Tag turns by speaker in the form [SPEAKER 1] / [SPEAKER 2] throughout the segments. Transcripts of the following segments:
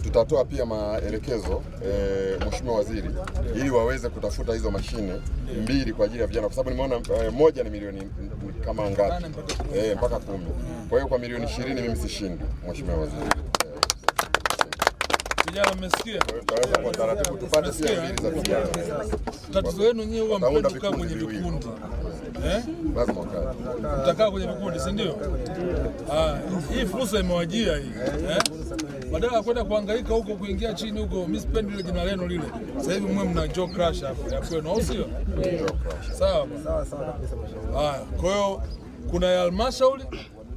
[SPEAKER 1] tutatoa pia maelekezo Mheshimiwa Waziri ili waweze kutafuta hizo mashine 2 kwa ajili ya vijana, kwa sababu nimeona moja ni milioni kama ngapi mpaka 10. Kwa hiyo kwa milioni 20 mimi sishindi, Mheshimiwa Waziri.
[SPEAKER 2] Vijana mmesikia?
[SPEAKER 1] Tutaweza kwa taratibu tupate pia 2 za vijana.
[SPEAKER 2] Tatizo lenu nyinyi huwa mpenda kukaa kwenye vikundi.
[SPEAKER 1] Lazima ukae.
[SPEAKER 2] Mtakaa kwenye vikundi, si ndio? Hii fursa imewajia hii. Badala ya kwenda kuhangaika huko kuingia chini huko, mimi sipendi ile jina lenu lile. Sasa hivi mwe mna Joe Crush hapo ya kwenu, au sio? Sawa. Sawa kabisa. Kwa hiyo kuna halmashauri,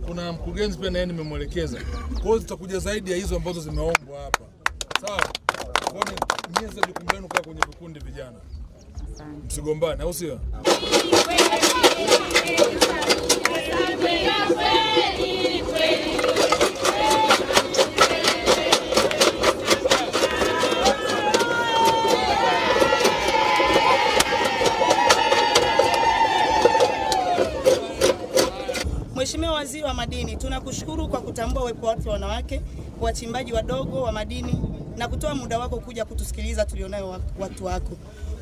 [SPEAKER 2] kuna mkurugenzi pia naye nimemwelekeza. Kwa hiyo tutakuja zaidi ya hizo ambazo zimeombwa hapa. Sawa. Kwa hiyo nyinyi jukumu lenu kaa kwenye vikundi vijana. Msigombane, au sio?
[SPEAKER 3] Mheshimiwa Waziri wa Madini, tunakushukuru kwa kutambua uwepo wa wanawake, wachimbaji wadogo wa madini na kutoa muda wako kuja kutusikiliza tulionayo watu wako.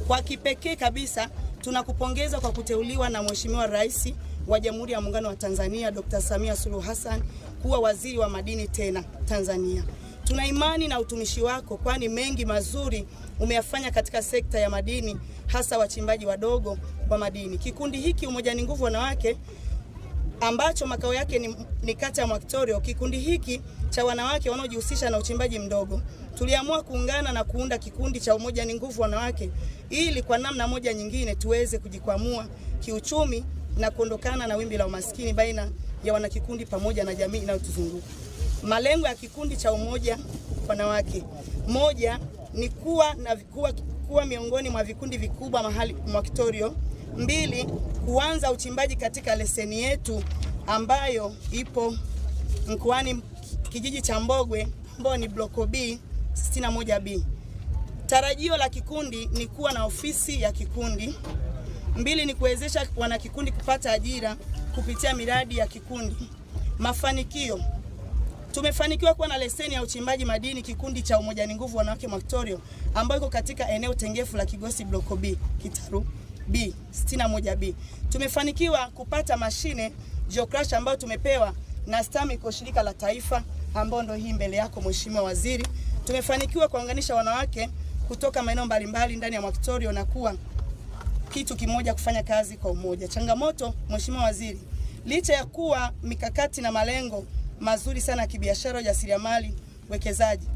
[SPEAKER 3] Kwa kipekee kabisa tunakupongeza kwa kuteuliwa na Mheshimiwa Rais wa Jamhuri ya Muungano wa Tanzania Dr. Samia Suluhu Hassan kuwa waziri wa madini tena Tanzania. Tuna imani na utumishi wako, kwani mengi mazuri umeyafanya katika sekta ya madini, hasa wachimbaji wadogo wa madini. Kikundi hiki Umoja ni Nguvu Wanawake ambacho makao yake ni kata ya Mwakitorio, kikundi hiki cha wanawake wanaojihusisha na uchimbaji mdogo, tuliamua kuungana na kuunda kikundi cha Umoja ni Nguvu Wanawake ili kwa namna moja nyingine tuweze kujikwamua kiuchumi na kuondokana na wimbi la umaskini baina ya wanakikundi pamoja na jamii inayotuzunguka. Malengo ya kikundi cha Umoja Wanawake: moja ni kuwa miongoni mwa vikundi vikubwa mahali Mwakitorio. 2, kuanza uchimbaji katika leseni yetu ambayo ipo mkoani kijiji cha Mbogwe ambao ni block B 61B. Tarajio la kikundi ni kuwa na ofisi ya kikundi. 2 ni kuwezesha wanakikundi kupata ajira kupitia miradi ya kikundi. Mafanikio: tumefanikiwa kuwa na leseni ya uchimbaji madini kikundi cha Umoja ni Nguvu Wanawake Mwakitorio ambayo iko katika eneo tengefu la Kigosi block B Kitaru B 61B. Tumefanikiwa kupata mashine Joe Crush ambayo tumepewa na STAMICO, shirika la taifa, ambao ndio hii mbele yako Mheshimiwa Waziri. Tumefanikiwa kuunganisha wanawake kutoka maeneo mbalimbali ndani ya Mwakitorio na kuwa kitu kimoja, kufanya kazi kwa umoja. Changamoto Mheshimiwa Waziri: licha ya kuwa mikakati na malengo mazuri sana ya kibiashara, ujasiriamali, wekezaji,